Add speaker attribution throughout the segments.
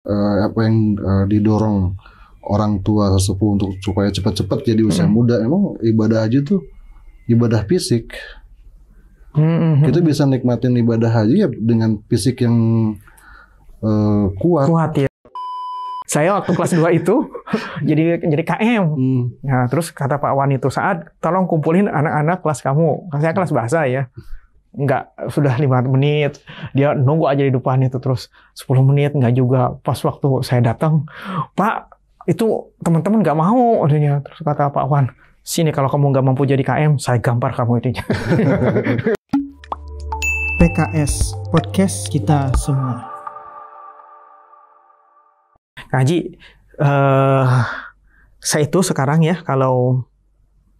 Speaker 1: apa yang didorong orang tua sesepuh untuk supaya cepat-cepat jadi usia muda. Emang ibadah haji tuh ibadah fisik. Kita bisa nikmatin ibadah haji ya dengan fisik yang kuat.
Speaker 2: Kuat ya. Saya waktu kelas 2 itu jadi KM. Nah, terus kata Pak Wan itu, Saat tolong kumpulin anak-anak kelas kamu. Saya kelas bahasa ya. Enggak, sudah 5 menit. Dia nunggu aja di depan itu terus 10 menit enggak juga. Pas waktu saya datang, Pak, itu teman-teman enggak mau adanya. Terus kata Pak Wan, sini kalau kamu enggak mampu jadi KM, saya gampar kamu itu.
Speaker 3: PKS, podcast kita semua.
Speaker 2: Kak Haji, saya itu sekarang ya, kalau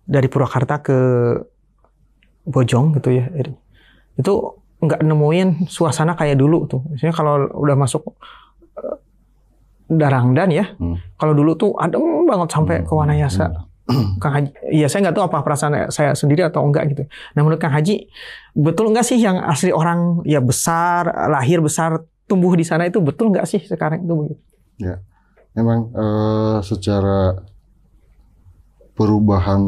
Speaker 2: dari Purwakarta ke Bojong gitu ya, itu nggak nemuin suasana kayak dulu tuh. Misalnya kalau udah masuk Darangdan ya, kalau dulu tuh adem banget sampai ke Wanayasa. Kang Haji, ya saya nggak tahu apa perasaan saya sendiri atau enggak gitu. Nah menurut Kang Haji, betul nggak sih yang asli orang ya besar, lahir besar, tumbuh di sana itu betul nggak sih sekarang itu begitu?
Speaker 1: Ya, memang secara perubahan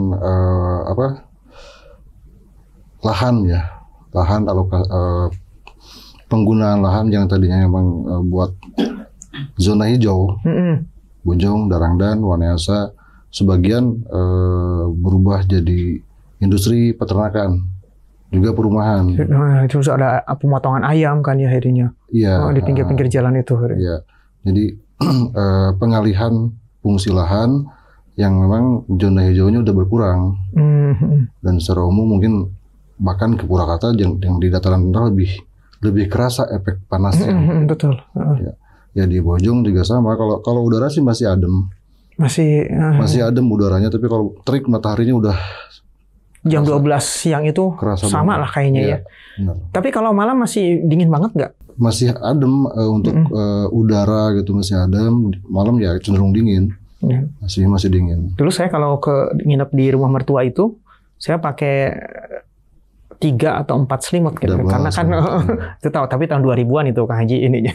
Speaker 1: lahan penggunaan lahan yang tadinya memang buat zona hijau, Bojong, Darangdan, Wanayasa, sebagian berubah jadi industri peternakan, juga perumahan.
Speaker 2: Nah, terus ada pemotongan ayam kan ya akhirnya.
Speaker 1: Iya.
Speaker 2: Di pinggir-pinggir jalan itu.
Speaker 1: Iya. Jadi pengalihan fungsi lahan yang memang zona hijaunya udah berkurang, dan secara umum mungkin bahkan ke Purwakarta yang di dataran rendah lebih kerasa efek panasnya.
Speaker 2: Betul.
Speaker 1: Ya di Bojong juga sama. Kalau udara sih masih adem. Masih adem udaranya, tapi kalau terik mataharinya udah
Speaker 2: jam 12 siang itu sama lah kayaknya ya.
Speaker 1: Benar.
Speaker 2: Tapi kalau malam masih dingin banget nggak?
Speaker 1: Masih adem untuk udara gitu, masih adem. Malam ya cenderung dingin. Masih dingin.
Speaker 2: Dulu saya kalau nginep di rumah mertua itu, saya pakai 3 atau 4 selimut gitu. Karena kan itu tahu, tapi tahun 2000-an itu Kang Haji ininya.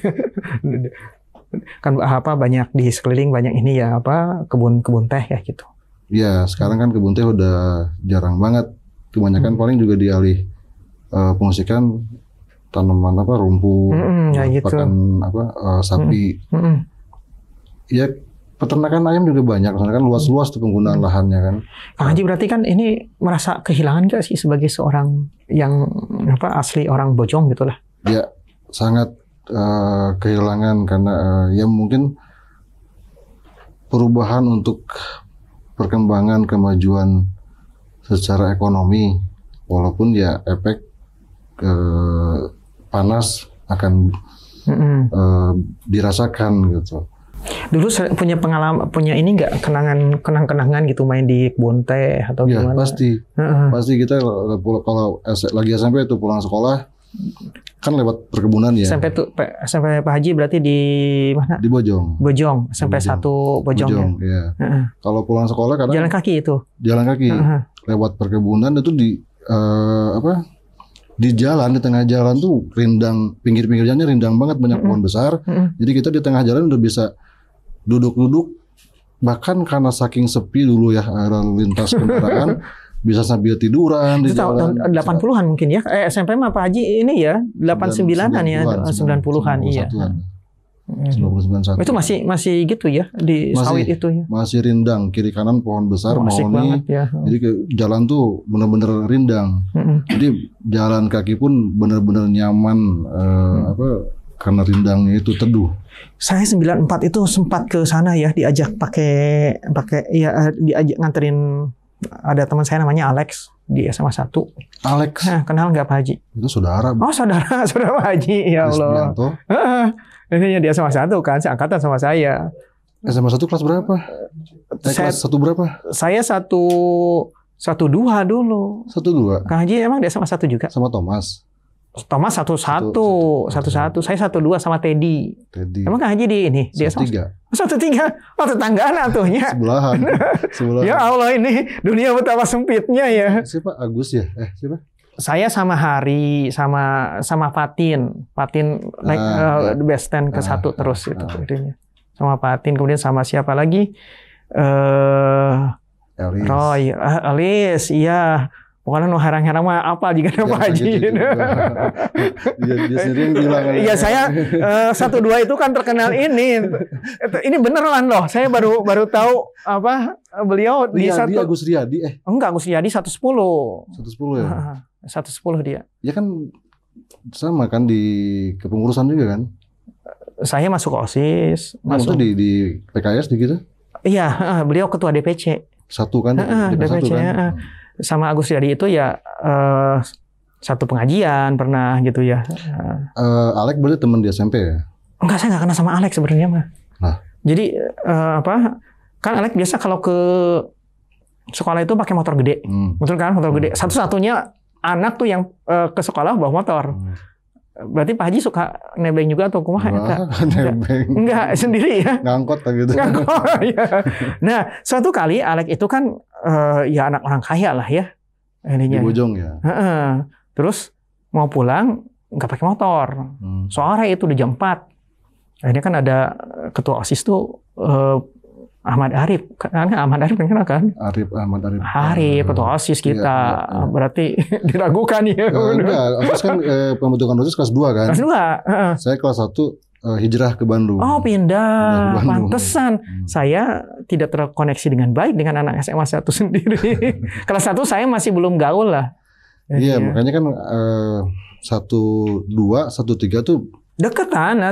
Speaker 2: Kan banyak di sekeliling banyak ini ya kebun teh ya gitu.
Speaker 1: Iya, sekarang kan kebun teh udah jarang banget. Kebanyakan paling juga dialih fungsikan tanaman rumput, pakan sapi. Ya peternakan ayam juga banyak, karena kan luas-luas tuh penggunaan lahannya kan.
Speaker 2: Kang Haji berarti kan ini merasa kehilangan nggak sih sebagai seorang yang asli orang Bojong gitulah?
Speaker 1: Ya sangat kehilangan karena ya mungkin perubahan untuk perkembangan kemajuan secara ekonomi, walaupun ya efek panas akan dirasakan gitu. Dulu
Speaker 2: saya punya pengalaman, punya ini nggak kenang-kenangan gitu main di kebun teh atau
Speaker 1: ya,
Speaker 2: gimana?
Speaker 1: Pasti kita kalau lagi SMP itu pulang sekolah kan lewat perkebunan ya.
Speaker 2: SMP Pak Haji berarti di mana?
Speaker 1: Di Bojong.
Speaker 2: SMP 1 Bojong.
Speaker 1: Ya. Kalau pulang sekolah kadang
Speaker 2: jalan kaki itu.
Speaker 1: Jalan kaki. Lewat perkebunan itu di jalan, di tengah jalan tuh rindang, pinggir-pinggir jalannya rindang banget, banyak pohon besar. Jadi kita di tengah jalan udah bisa duduk-duduk, bahkan karena saking sepi dulu ya lalu lintas kendaraan, bisa sambil tiduran di jalan.
Speaker 2: Tahun 80-an mungkin ya. SMP mah Pak Haji ini ya 89-an ya, 90-an iya.
Speaker 1: 99.
Speaker 2: Itu masih gitu ya di sawit itu ya.
Speaker 1: Masih rindang, kiri kanan pohon besar, mahoni.
Speaker 2: Ya.
Speaker 1: Jadi jalan tuh benar-benar rindang. Jadi jalan kaki pun benar-benar nyaman karena rindangnya itu teduh.
Speaker 2: Saya 94 itu sempat ke sana ya, diajak pakai ya, diajak nganterin, ada teman saya namanya Alex di SMA 1.
Speaker 1: Alex.
Speaker 2: Nah, kenal nggak Pak Haji?
Speaker 1: Itu saudara.
Speaker 2: Oh, saudara Pak Haji. Ya Allah. Ini dia SMA 1 kan, seangkatan sama saya.
Speaker 1: SMA 1 kelas berapa? Kelas 1 berapa?
Speaker 2: Saya 12 dulu.
Speaker 1: 12.
Speaker 2: Kang Haji emang dia SMA 1 juga?
Speaker 1: Sama Thomas.
Speaker 2: Thomas 11. Saya 12 sama Teddy. Emang Kang Haji di ini? Dia
Speaker 1: 13.
Speaker 2: 13. Oh, tetanggaan atuhnya.
Speaker 1: Sebelahan.
Speaker 2: Ya Allah, ini dunia betapa sempitnya ya.
Speaker 1: Siapa? Agus ya? Siapa?
Speaker 2: Saya sama Hari, sama Fatin naik best 10 ke 1 terus itu idenya. Sama Fatin, kemudian sama siapa lagi? Roy, Alice, iya. Pokoknya no herang-herang mah apa jika ada Pak Haji.
Speaker 1: Dia sendiri yang bilang.
Speaker 2: Iya saya 1-2 itu kan terkenal ini. Ini beneran loh. Saya baru tahu apa beliau di
Speaker 1: Riyadi, Agus Riyadi.
Speaker 2: Enggak, Agus Riyadi 110.
Speaker 1: 110 ya.
Speaker 2: 110 dia.
Speaker 1: Ya kan sama kan di kepengurusan juga kan.
Speaker 2: Saya masuk OSIS.
Speaker 1: Masuk di PKS gitu.
Speaker 2: Iya, beliau ketua DPC.
Speaker 1: Satu kan.
Speaker 2: DPC kan. Sama Agus Riyadi itu ya satu pengajian pernah gitu ya.
Speaker 1: Alek berarti teman di SMP ya?
Speaker 2: Enggak, saya nggak kenal sama Alek sebenarnya mah.
Speaker 1: Nah.
Speaker 2: Jadi kan Alek biasa kalau ke sekolah itu pakai motor gede, betul kan? Motor gede. Satu-satunya anak tuh yang ke sekolah bawa motor. Berarti Pak Haji suka nebeng juga atau kumaha?
Speaker 1: Nebeng.
Speaker 2: Enggak, sendiri ya.
Speaker 1: Ngangkot gitu.
Speaker 2: Ngangkot, ya. Nah, suatu kali Alek itu kan ya anak orang kaya lah ya. Ininya.
Speaker 1: Di Bojong ya.
Speaker 2: Terus mau pulang nggak pakai motor. Sore itu udah jam 4. Akhirnya kan ada ketua OSIS tuh Ahmad Arif. Kan Ahmad Arif kan?
Speaker 1: Ahmad Arif.
Speaker 2: Arif, ketua OSIS kita. Iya. Berarti diragukan ya.
Speaker 1: Enggak, OSIS kan pembentukan OSIS kelas 2 kan?
Speaker 2: Kelas 2.
Speaker 1: Saya kelas 1 hijrah ke Bandung.
Speaker 2: Oh, pindah. Pantesan. Saya tidak terkoneksi dengan baik dengan anak SMA 1 sendiri. Kelas 1 saya masih belum gaul lah.
Speaker 1: Iya, makanya kan 1, 2, 1, 3 tuh
Speaker 2: deketan.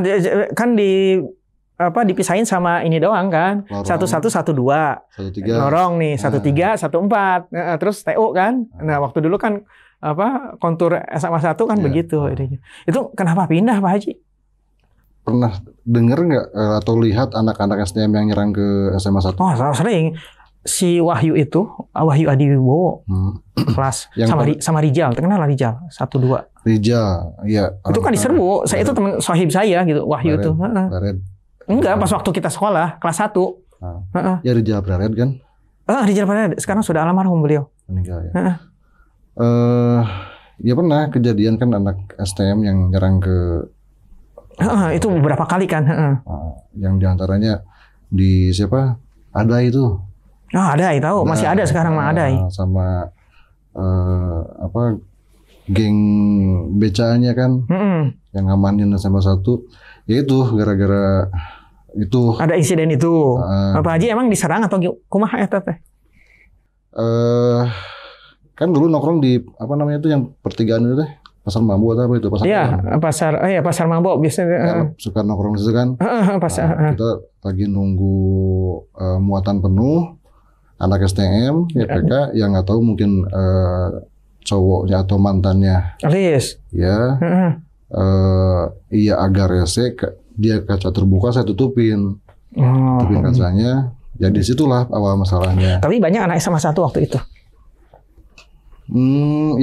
Speaker 2: Kan dipisahin sama ini doang kan. 1, 1, 1, 2. 1, 3. Lorong nih, 1, 3, 1, 4. Terus TU kan. Nah, waktu dulu kan kontur SMA 1 kan begitu. Itu kenapa pindah Pak Haji?
Speaker 1: Pernah denger nggak atau lihat anak-anak STM yang nyerang ke SMA 1?
Speaker 2: Oh, sering. Si Wahyu itu, Wahyu Adiwibowo, kelas sama Rijal, terkenal lah Rijal, 1, 2.
Speaker 1: Rijal, iya.
Speaker 2: Itu kan diserbu. Saya itu teman sohib saya gitu, Wahyu itu. Enggak, pas waktu kita sekolah, kelas 1.
Speaker 1: Ya Rijal Prared kan?
Speaker 2: Rijal Prared, sekarang sudah almarhum beliau.
Speaker 1: Meninggal ya. Ya pernah kejadian kan anak STM yang nyerang ke
Speaker 2: itu beberapa kali kan.
Speaker 1: Yang diantaranya di siapa? Adai itu.
Speaker 2: Adai tahu, masih ada sekarang mah Adai.
Speaker 1: Sama geng becanya kan, yang ngamanin SMA 1. Ya itu gara-gara itu. Ada
Speaker 2: insiden itu. Pak Haji emang diserang atau kumaha eta teh?
Speaker 1: Kan dulu nongkrong di apa namanya itu yang pertigaan itu teh. Pasar Mambo atau apa itu?
Speaker 2: Pasar Mambo biasanya.
Speaker 1: Ya, suka nongkrong di situ kan. Kita lagi nunggu muatan penuh, anak STM, YPK yang nggak tahu mungkin cowoknya atau mantannya.
Speaker 2: Alice.
Speaker 1: Ya. Iya agak rese, dia kaca terbuka saya tutupin. Tutupin kacanya. Jadi situlah awal masalahnya.
Speaker 2: Tapi banyak anak SMA 1 waktu itu.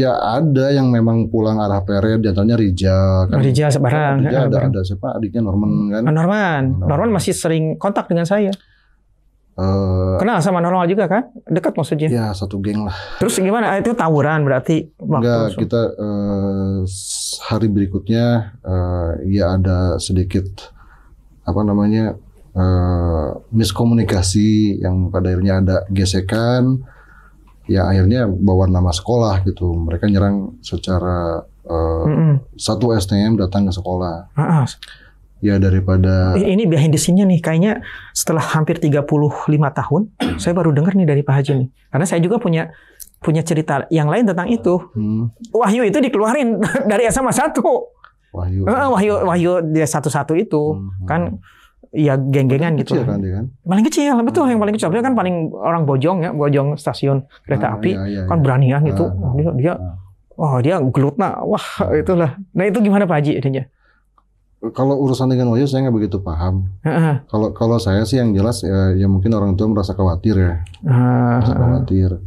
Speaker 1: Ya ada yang memang pulang arah Peret, diantaranya Rijal kan.
Speaker 2: Rijal sebarang.
Speaker 1: Rijal ada siapa adiknya Norman kan.
Speaker 2: Norman masih sering kontak dengan saya. Kenal sama Norman juga kan? Dekat maksudnya.
Speaker 1: Ya satu geng lah.
Speaker 2: Terus gimana? Itu tawuran berarti?
Speaker 1: Enggak, kita hari berikutnya ya ada sedikit apa namanya miskomunikasi yang pada akhirnya ada gesekan. Ya akhirnya bawa nama sekolah gitu. Mereka nyerang secara satu STM datang ke sekolah. Ya daripada
Speaker 2: ini behind the scene-nya nih kayaknya setelah hampir 35 tahun saya baru dengar nih dari Pak Haji nih. Karena saya juga punya cerita yang lain tentang itu. Wahyu itu dikeluarin dari SMA 1. Wahyu dia 1-1 itu kan. Ya geng-gengan gitu.
Speaker 1: Kecil kan dia kan?
Speaker 2: Paling kecil, betul yang paling kecil. Dia kan paling orang Bojong ya, Bojong stasiun kereta api. Kan beranian gitu. Dia gelutna. Wah, itulah. Nah, itu gimana Pak Haji idenya?
Speaker 1: Kalau urusan dengan Wahyu saya nggak begitu paham. Kalau saya sih yang jelas ya mungkin orang tua merasa khawatir ya. Merasa khawatir.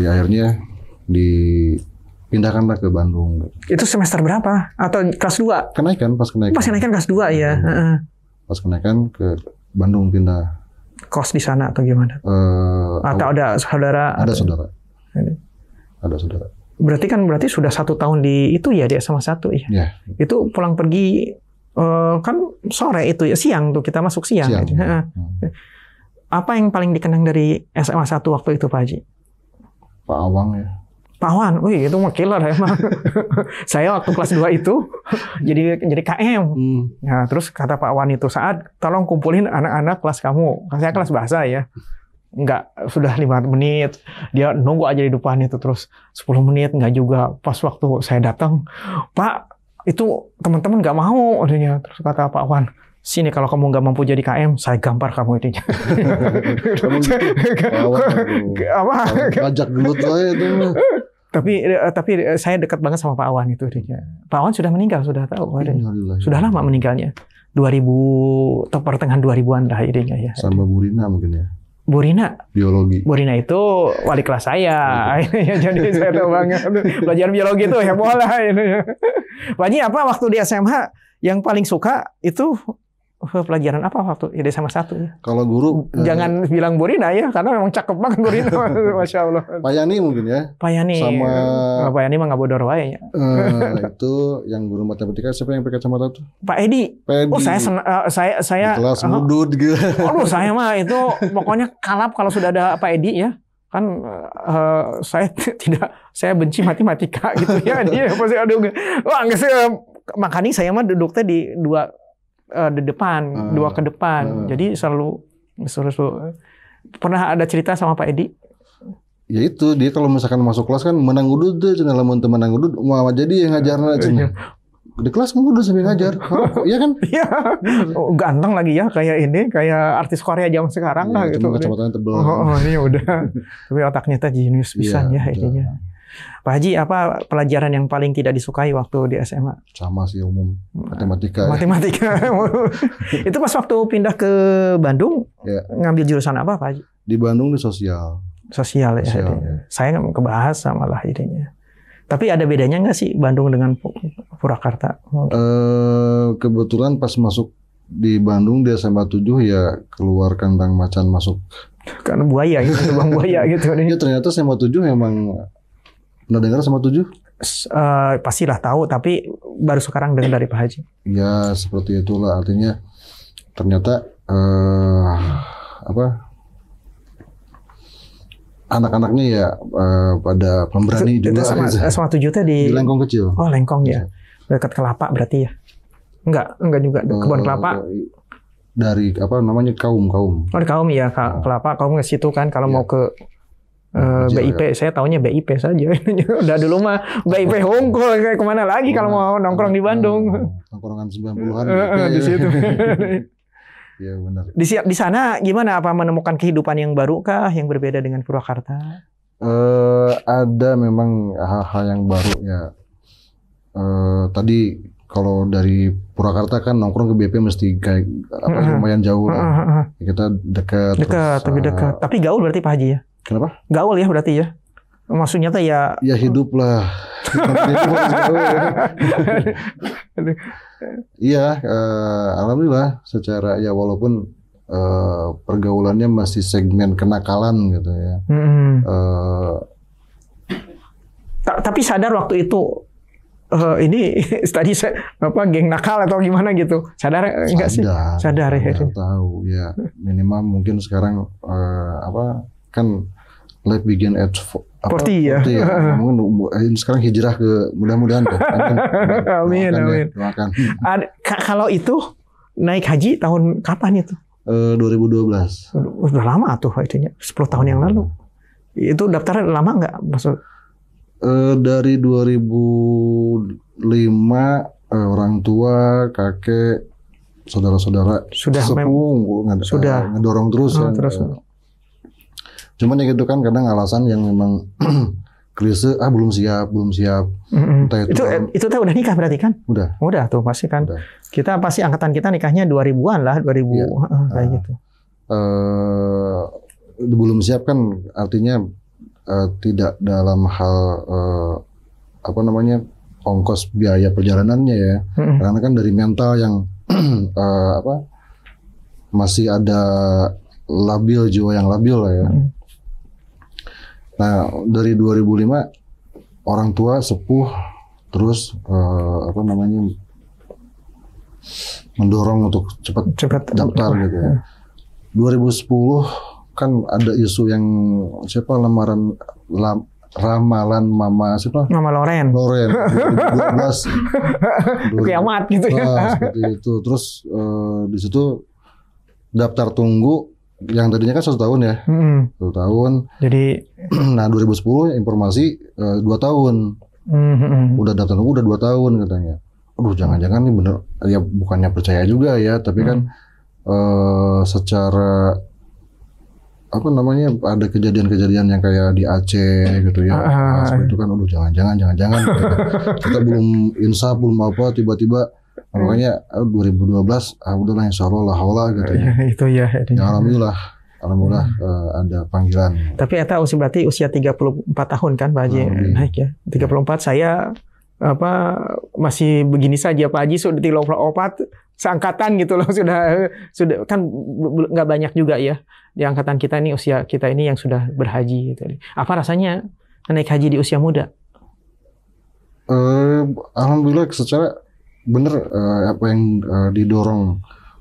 Speaker 1: Ya akhirnya dipindahkanlah ke Bandung.
Speaker 2: Itu semester berapa? Atau kelas 2?
Speaker 1: Kenaikan, pas kenaikan.
Speaker 2: Pas kenaikan kelas 2 ya.
Speaker 1: Pas kenaikan ke Bandung pindah.
Speaker 2: Kos di sana atau gimana? Atau ada saudara?
Speaker 1: Ada saudara. Ada saudara.
Speaker 2: Berarti sudah 1 tahun di itu ya, dia sama satu ya.
Speaker 1: Ya.
Speaker 2: Itu pulang pergi kan sore itu ya, siang tuh kita masuk siang.
Speaker 1: Siang.
Speaker 2: Gitu. Apa yang paling dikenang dari SMA 1 waktu itu Pak Haji?
Speaker 1: Pak Awang ya.
Speaker 2: Pak Wan, wih itu mah killer emang. Saya waktu kelas 2 itu jadi KM. Nah, terus kata Pak Wan itu, saat tolong kumpulin anak-anak kelas kamu. Saya kelas bahasa ya. Enggak, sudah 5 menit. Dia nunggu aja di depan itu, terus 10 menit enggak juga. Pas waktu saya datang, Pak, itu teman-teman enggak mau adanya. Terus kata Pak Wan, sini kalau kamu nggak mampu jadi KM, saya gampar kamu itu.
Speaker 1: Apa? Ajak gelut saya itu.
Speaker 2: Tapi saya dekat banget sama Pak Awan itu. Pak Awan sudah meninggal, sudah tahu. Sudah lama meninggalnya. 2000 atau pertengahan 2000-an lah idenya ya.
Speaker 1: Sama Bu Rina mungkin ya.
Speaker 2: Bu Rina?
Speaker 1: Biologi.
Speaker 2: Bu Rina itu wali kelas saya. Jadi saya tahu banget. Belajar biologi itu ya bola. Pak Haji, apa waktu di SMA yang paling suka itu pelajaran apa waktu di SMA 1 ya?
Speaker 1: Kalau guru
Speaker 2: jangan bilang Bu Rina ya, karena memang cakep banget Bu Rina. Masya Allah.
Speaker 1: Pak Yani mungkin ya.
Speaker 2: Pak Yani.
Speaker 1: Sama
Speaker 2: Pak Yani mah nggak bodor wae ya.
Speaker 1: Itu yang guru matematika siapa yang pakai kacamata tuh?
Speaker 2: Pak Edi. Oh saya
Speaker 1: di kelas mudut gitu.
Speaker 2: Aduh saya mah itu pokoknya kalap kalau sudah ada Pak Edi ya. Kan saya benci matematika gitu ya. Dia pasti aduh. Wah enggak sih, makanya saya mah duduknya di depan, 2 ke depan. Jadi selalu pernah ada cerita sama Pak Edi.
Speaker 1: Ya itu, dia kalau misalkan masuk kelas kan menang udud tuh, cenah lamun teu menang udud mau jadi yang ngajarna cenah. Di kelas mah udah sambil ngajar. Iya kan?
Speaker 2: Iya. Ganteng lagi ya, kayak artis Korea zaman sekarang lah gitu.
Speaker 1: Kacamatanya tebel.
Speaker 2: Ini udah. Tapi otaknya teh jenius pisan ya ininya. Pak Haji, apa pelajaran yang paling tidak disukai waktu di SMA?
Speaker 1: Sama sih umum, matematika.
Speaker 2: Matematika. Itu pas waktu pindah ke Bandung, ngambil jurusan apa Pak Haji?
Speaker 1: Di Bandung di sosial.
Speaker 2: Sosial ya. Saya nggak kebahasa malah idenya. Tapi ada bedanya nggak sih Bandung dengan Purwakarta?
Speaker 1: Kebetulan pas masuk di Bandung di SMA 7 ya keluar kandang macan masuk.
Speaker 2: Karena buaya gitu, lubang buaya gitu.
Speaker 1: Ya ternyata SMA 7 memang. Pernah dengar sama 7?
Speaker 2: Pastilah tahu, tapi baru sekarang dengar dari Pak Haji.
Speaker 1: Ya seperti itulah, artinya ternyata anak-anaknya ya pada pemberani juga.
Speaker 2: SMA 7 teh di
Speaker 1: Lengkong kecil.
Speaker 2: Oh Lengkong ya, dekat Kelapa berarti ya? Enggak juga kebun kelapa.
Speaker 1: Dari apa namanya kaum.
Speaker 2: Oh di kaum ya, Kelapa kaum ke situ kan kalau mau ke BIP, saya taunya BIP saja. Udah dulu mah BIP Hongkol, kayak kemana lagi kalau mau nongkrong di Bandung.
Speaker 1: Nongkrongan 90-an.
Speaker 2: Di situ.
Speaker 1: Iya benar.
Speaker 2: Di sana gimana? Apa menemukan kehidupan yang baru kah, yang berbeda dengan Purwakarta?
Speaker 1: Ada memang hal-hal yang baru ya. Tadi kalau dari Purwakarta kan nongkrong ke BP mesti kayak lumayan jauh lah. Kita dekat.
Speaker 2: Lebih dekat. Tapi gaul berarti Pak Haji ya?
Speaker 1: Kenapa?
Speaker 2: Gaul ya berarti ya? Maksudnya tuh ya...
Speaker 1: Ya hidup lah. Iya, alhamdulillah secara ya walaupun pergaulannya masih segmen kenakalan gitu ya.
Speaker 2: Tapi sadar waktu itu ini tadi saya geng nakal atau gimana gitu. Sadar enggak sih? Sadar ya.
Speaker 1: Tahu ya. Minimal mungkin sekarang kan life begin at
Speaker 2: 40 ya.
Speaker 1: Mungkin sekarang hijrah ke mudah-mudahan tuh.
Speaker 2: Amin.
Speaker 1: Doakan.
Speaker 2: Kalau itu naik haji tahun kapan itu?
Speaker 1: 2012.
Speaker 2: Udah lama tuh itunya, 10 tahun yang lalu. Itu daftarnya lama nggak? Maksud?
Speaker 1: Dari 2005 orang tua, kakek, saudara-saudara
Speaker 2: sudah
Speaker 1: ngedorong terus ya. Cuman ya gitu kan kadang alasan yang memang klise belum siap.
Speaker 2: Itu teh udah nikah berarti kan? Udah tuh pasti kan. Udah. Kita pasti angkatan kita nikahnya 2000-an lah, 2000 ya. Kayak gitu.
Speaker 1: Belum siap kan artinya tidak dalam hal ongkos biaya perjalanannya ya. Karena kan dari mental yang masih ada jiwa yang labil lah ya. Nah, dari 2005 orang tua sepuh terus mendorong untuk cepat daftar gitu ya. 2010 kan ada isu yang ramalan mama
Speaker 2: Mama Loren
Speaker 1: 2012
Speaker 2: kiamat gitu ya.
Speaker 1: Seperti itu. Terus di situ daftar tunggu yang tadinya kan 1 tahun ya. 1 tahun.
Speaker 2: Jadi
Speaker 1: nah 2010 informasi 2 tahun. Udah daftar tunggu udah 2 tahun katanya. Aduh, jangan-jangan nih bener ya, bukannya percaya juga ya, tapi kan secara ada kejadian-kejadian yang kayak di Aceh gitu ya. Seperti itu kan, aduh jangan-jangan kita belum insaf, belum apa, tiba-tiba makanya 2012 udahlah insyaallah lah haulah gitu ya.
Speaker 2: Itu ya.
Speaker 1: Alhamdulillah ada panggilan.
Speaker 2: Tapi eta berarti usia 34 tahun kan Pak Haji naik ya. 34 saya masih begini saja Pak Haji sudah 34 seangkatan gitu loh, sudah kan nggak banyak juga ya di angkatan kita ini, usia kita ini yang sudah berhaji gitu. Apa rasanya naik haji di usia muda?
Speaker 1: Alhamdulillah secara bener apa yang didorong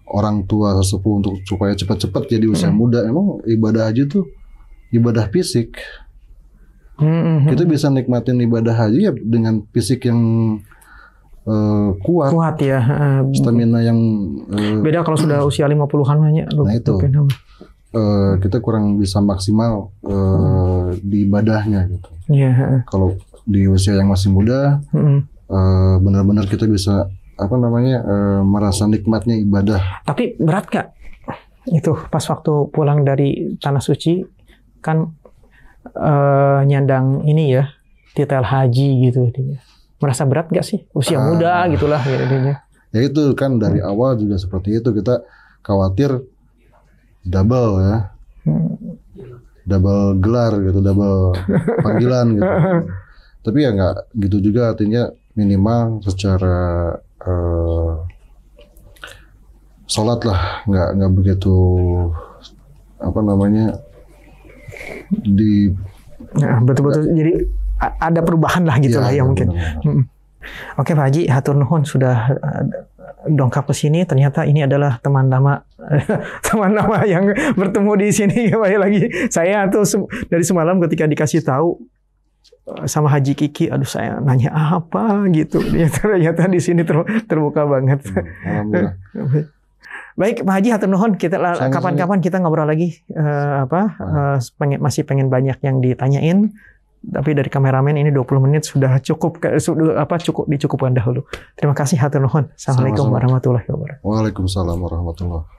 Speaker 1: orang tua sesepuh untuk supaya cepat-cepat jadi usia muda. Emang ibadah haji tuh ibadah fisik. Kita bisa nikmatin ibadah haji ya dengan fisik yang kuat
Speaker 2: ya.
Speaker 1: Stamina yang
Speaker 2: beda kalau sudah usia 50-an banyak.
Speaker 1: Nah itu kita kurang bisa maksimal di ibadahnya gitu. Kalau di usia yang masih muda benar-benar kita bisa merasa nikmatnya ibadah.
Speaker 2: Tapi berat gak? Itu pas waktu pulang dari Tanah Suci kan nyandang ini ya, titel haji gitu. Merasa berat gak sih? Usia muda gitulah ya.
Speaker 1: Ya itu kan dari awal juga seperti itu, kita khawatir double ya. Double gelar gitu, double panggilan gitu. Tapi ya nggak gitu juga, artinya minimal secara sholat lah, nggak begitu
Speaker 2: betul-betul jadi ada perubahan lah gitu lah ya mungkin. Oke Pak Haji, hatur nuhun sudah dongkap ke sini. Ternyata ini adalah teman lama yang bertemu di sini kembali lagi. Saya tuh dari semalam ketika dikasih tahu sama Haji Kiki, aduh saya nanya apa gitu. Ternyata di sini terbuka banget.
Speaker 1: Alhamdulillah.
Speaker 2: Baik Pak Haji, hatur nuhun. Kita kapan-kapan kita ngobrol lagi masih pengen banyak yang ditanyain. Tapi dari kameramen ini 20 menit sudah cukup dicukupkan dahulu. Terima kasih hatur nuhun. Assalamualaikum warahmatullahi wabarakatuh.
Speaker 1: Waalaikumsalam warahmatullahi wabarakatuh.